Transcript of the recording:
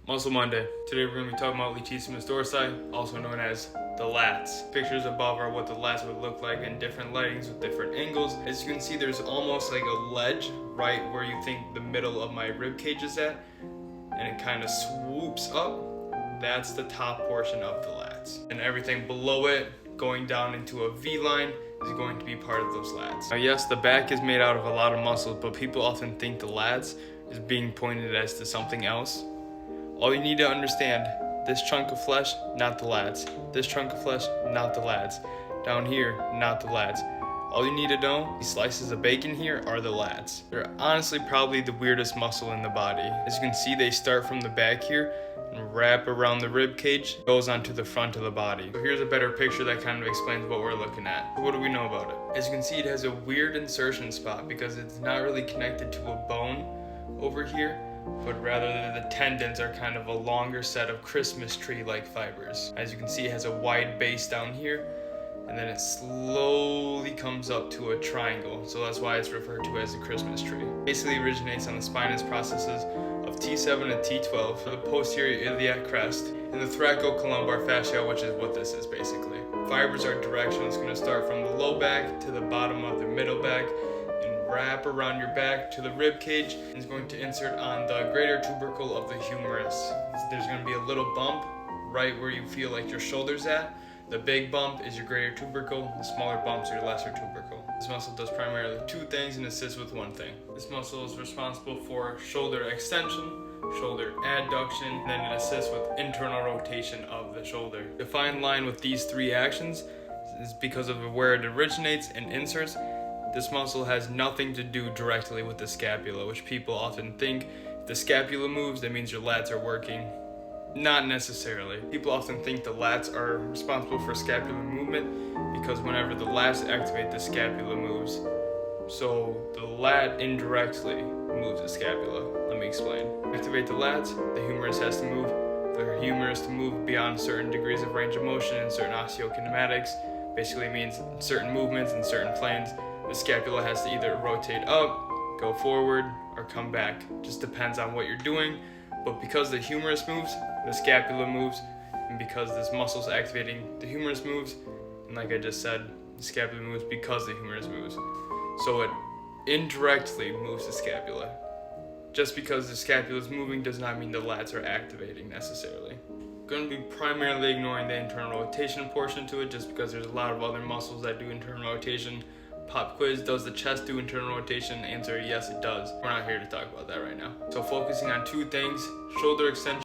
Muscle Monday. Today we're going to be talking about latissimus dorsi, also known as the lats. Pictures above are what the lats would look like in different lightings with different angles. As you can see, there's almost like a ledge right where you think the middle of my rib cage is at, and it kind of swoops up. That's the top portion of the lats. And everything below it, going down into a V line, is going to be part of those lats. Now yes, the back is made out of a lot of muscles, but people often think the lats is being pointed as to something else. All you need to understand, this chunk of flesh, not the lats. This chunk of flesh, not the lats. Down here, not the lats. All you need to know, these slices of bacon here are the lats. They're honestly probably the weirdest muscle in the body. As you can see, they start from the back here and wrap around the rib cage, goes onto the front of the body. So here's a better picture that kind of explains what we're looking at. What do we know about it? As you can see, it has a weird insertion spot because it's not really connected to a bone over here, but rather the tendons are kind of a longer set of Christmas tree-like fibers. As you can see, it has a wide base down here, and then it slowly comes up to a triangle, so that's why it's referred to as a Christmas tree. Basically originates on the spinous processes of T7 and T12 for the posterior iliac crest and the thoracocolumbar fascia, which is what this is basically. Fibers are directional. It's going to start from the low back to the bottom of the middle back and wrap around your back to the rib cage, and is going to insert on the greater tubercle of the humerus. There's going to be a little bump right where you feel like your shoulder's at. The big bump is your greater tubercle, the smaller bumps are your lesser tubercle. This muscle does primarily two things and assists with one thing. This muscle is responsible for shoulder extension, shoulder adduction, and then it assists with internal rotation of the shoulder. The fine line with these three actions is because of where it originates and inserts. This muscle has nothing to do directly with the scapula, which people often think if the scapula moves, that means your lats are working. Not necessarily. People often think the lats are responsible for scapular movement because whenever the lats activate, the scapula moves. So the lat indirectly moves the scapula. Let me explain. Activate the lats, the humerus has to move. For the humerus to move beyond certain degrees of range of motion and certain osteokinematics basically means certain movements in certain planes. The scapula has to either rotate up, go forward, or come back. Just depends on what you're doing. But because the humerus moves, the scapula moves, and because this muscle's activating, the humerus moves, and like I just said, the scapula moves because the humerus moves. So it indirectly moves the scapula. Just because the scapula is moving does not mean the lats are activating necessarily. I'm going to be primarily ignoring the internal rotation portion to it just because there's a lot of other muscles that do internal rotation. Pop quiz, does the chest do internal rotation? Answer, yes it does. We're not here to talk about that right now. So focusing on two things, shoulder extension